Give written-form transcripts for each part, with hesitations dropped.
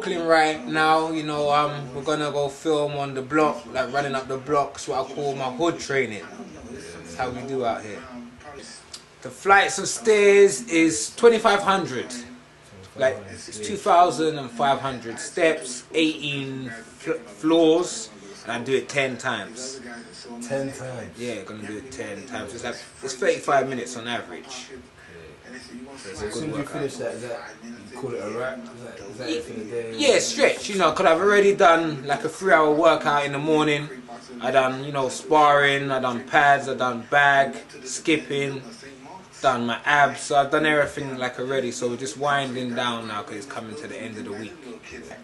Brooklyn right now, you know, we're gonna go film on the block, like running up the blocks, what I call my hood training. That's how we do out here. The flights of stairs is 2,500. Like, it's 2,500 steps, 18 floors, and I do it 10 times. 10 times? Yeah, gonna do it 10 times. It's 35 minutes on average. So as soon as you finish that, you call it a wrap? Is that it for the day? Yeah, stretch, you know, because I've already done like a 3-hour workout in the morning. I done, you know, sparring, I done pads, I done bag, skipping, done my abs, so I've done everything like already, so we're just winding down now because it's coming to the end of the week.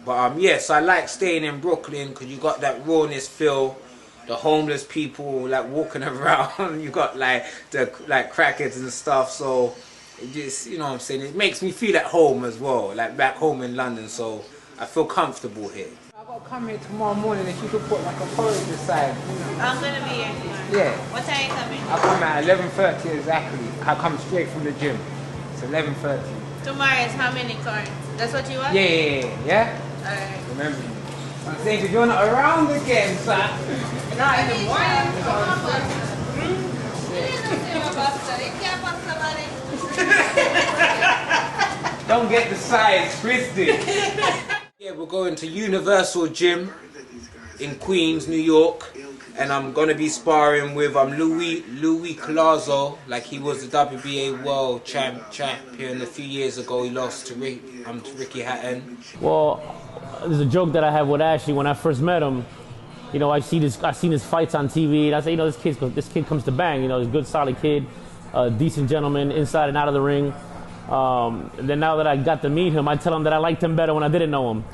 But yes, I like staying in Brooklyn because you got that rawness feel, the homeless people like walking around, you got like the crackheads and stuff, so it just, you know what I'm saying, it makes me feel at home as well, like back home in London, so I feel comfortable here. I got to come here tomorrow morning if you could put like a porridge aside. I'm going to be here tomorrow. Yeah. What time are you coming? I come at 11:30 exactly. I come straight from the gym. It's 11:30. Tomorrow is how many cards? That's what you want? Yeah? Alright. Remember me. I'm saying if you're not around again, sir. Not in the morning. Don't get the size twisted. Yeah, we're going to Universal Gym in Queens, New York, and I'm gonna be sparring with Louis Collazo. Like, he was the WBA world champion a few years ago. He lost to Ricky Hatton. Well, there's a joke that I have with Ashley. When I first met him, you know, I seen his fights on TV, and I say, you know, this kid comes to bang. You know, he's a good, solid kid, a decent gentleman, inside and out of the ring. Then now that I got to meet him, I tell him that I liked him better when I didn't know him.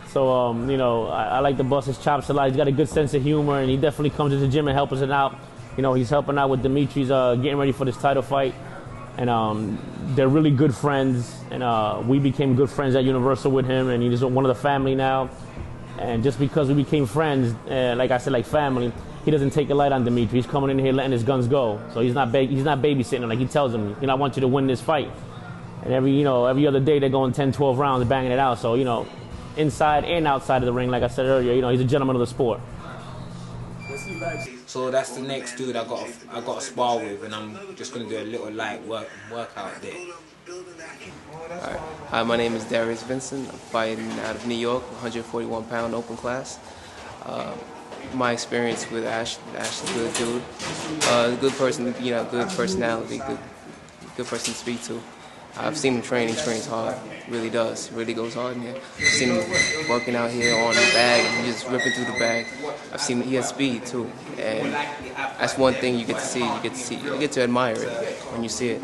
So, you know, I like to bust his chops a lot. He's got a good sense of humor, and he definitely comes to the gym and helps us out. You know, he's helping out with Dimitri's getting ready for this title fight. And they're really good friends, and we became good friends at Universal with him, and he's one of the family now. And just because we became friends, like I said, like family, he doesn't take a light on Dimitri. He's coming in here letting his guns go. So he's not babysitting him. Like, he tells him, you know, I want you to win this fight. And every other day they're going 10, 12 rounds, banging it out. So, you know, inside and outside of the ring, like I said earlier, you know, he's a gentleman of the sport. So that's the next dude I got to spar with, and I'm just gonna do a little light workout there. Alright. Hi, my name is Darius Vincent. I'm fighting out of New York, 141-pound open class. My experience with Ash is a good dude, good person, you know, good personality, good person to speak to. I've seen him train. He trains hard. Really does. Really goes hard in here. I've seen him working out here on the bag, and he's just ripping through the bag. I've seen he has speed too, and that's one thing you get to see. You get to admire it when you see it.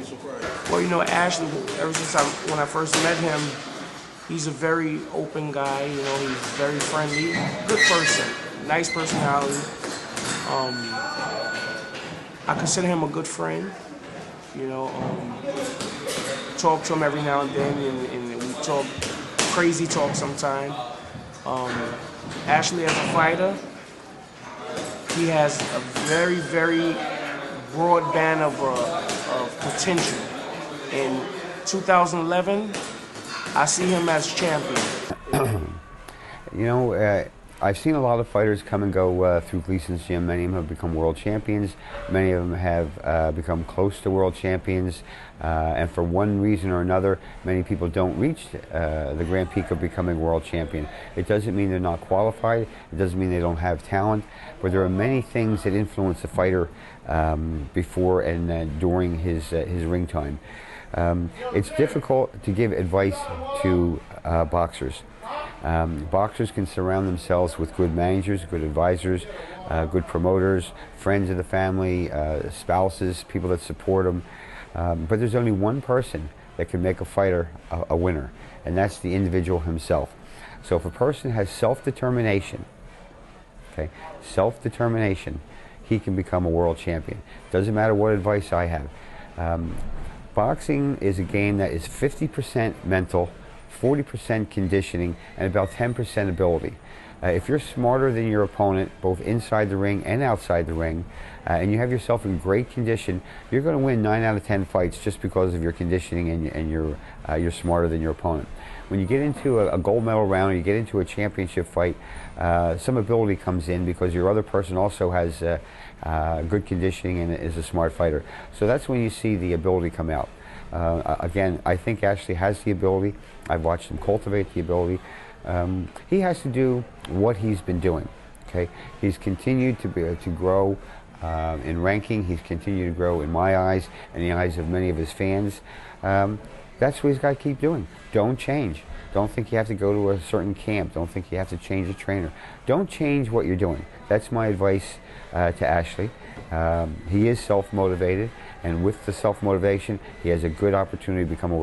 Well, you know, Ashley, ever since when I first met him, he's a very open guy. You know, he's very friendly, good person, nice personality. I consider him a good friend. You know, talk to him every now and then, and we talk crazy talk sometime. Ashley, as a fighter, he has a very, very broad band of potential. In 2011, I see him as champion. You know, I've seen a lot of fighters come and go through Gleason's gym. Many of them have become world champions. Many of them have become close to world champions. And for one reason or another, many people don't reach the grand peak of becoming world champion. It doesn't mean they're not qualified. It doesn't mean they don't have talent. But there are many things that influence a fighter before and during his ring time. It's difficult to give advice to boxers. Boxers can surround themselves with good managers, good advisors, good promoters, friends of the family, spouses, people that support them. But there's only one person that can make a fighter a winner, and that's the individual himself. So if a person has self-determination, okay, self-determination, he can become a world champion. Doesn't matter what advice I have. Boxing is a game that is 50% mental, 40% conditioning, and about 10% ability. If you're smarter than your opponent, both inside the ring and outside the ring, and you have yourself in great condition, you're going to win 9 out of 10 fights just because of your conditioning and you're smarter than your opponent. when you get into a gold medal round, or you get into a championship fight, some ability comes in because your other person also has good conditioning and is a smart fighter. So that's when you see the ability come out. Again, I think Ashley has the ability. I've watched him cultivate the ability. He has to do what he's been doing. Okay, he's continued to grow in ranking. He's continued to grow in my eyes and the eyes of many of his fans. That's what he's got to keep doing. Don't change. Don't think you have to go to a certain camp. Don't think you have to change a trainer. Don't change what you're doing. That's my advice to Ashley. He is self-motivated, and with the self-motivation, he has a good opportunity to become a